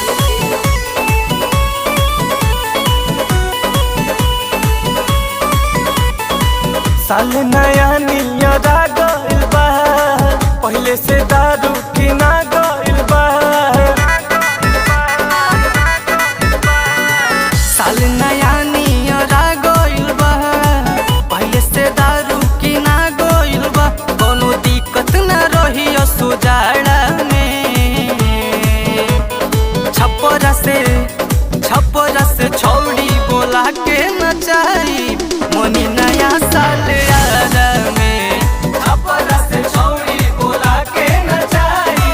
रसीला। साल नया नियर आ गइल बा, पहिले से दारू किना गइल बा। साल नया नियर आ गइल बा, पहिले से दारू किना गइल बा। कोनो दिक्कत ना रही सुजाड़ा में। छप्परा से छौड़ी बोला के नचाई मोनी नया साल यारा में। छप्परा से छौड़ी बोला के नचाई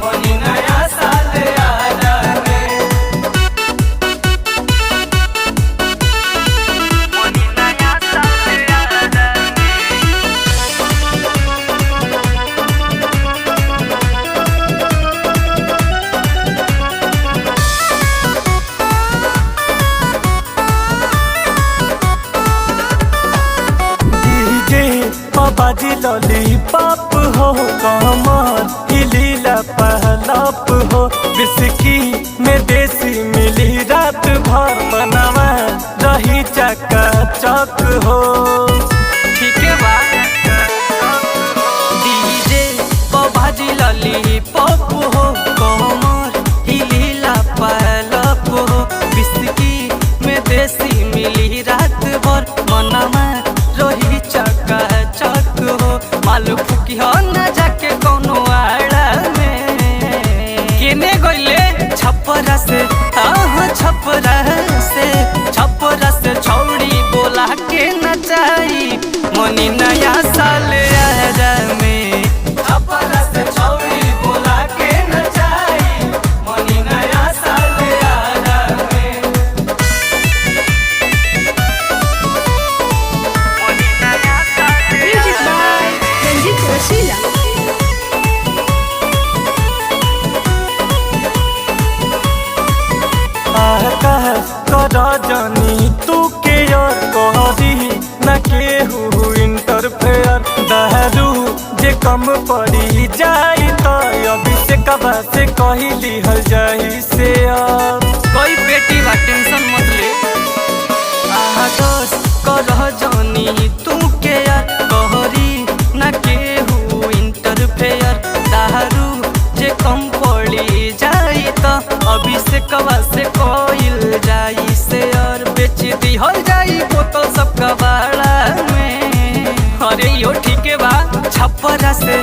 मोनी नया साल यारा में। मोनी नया साल यारा में। डीजे बाजी लॉलीपॉप हो, कमर हिलीला पहलप हो। विस्की में देसी मिली रात भर, मनवा रही चकाचक हो। ठीक है बा। डीजे बाजी लॉलीपॉप हो, कमर हिलीला पहलप हो। विस्की में देसी मिली रात भर, मनवा रही चकाचक हो। माल फुकी हो न जाके कोनो आड़ा में। केने गइले छप्परा से, छप्परा से छौड़ी बोला के नचाई मोनी नया साल यारा में। छप्परा से छौड़ी बोला के नचाई मोनी नया साल यारा में। मोनी नया साल म्यूजिक बाय रंजीत रसीला। आकाश कर जानी तू के यार कहरी न केहू इंटरफेयर। दारू जे कम पड़ी जाई तो अभी से कबा से कही लिहल जाई से अब। कोई बेटी बा टेंशन मत ले। आकाश कर जानी तू के यार कहरी न केहू इंटरफेयर। दारू जे कम पड़ी जाई तो अभी से कबा से कोइल जाई से और बेच दी हो जाई बोतल सब कबाड़ा में। अरे यो ठीक है बा। छप्परा से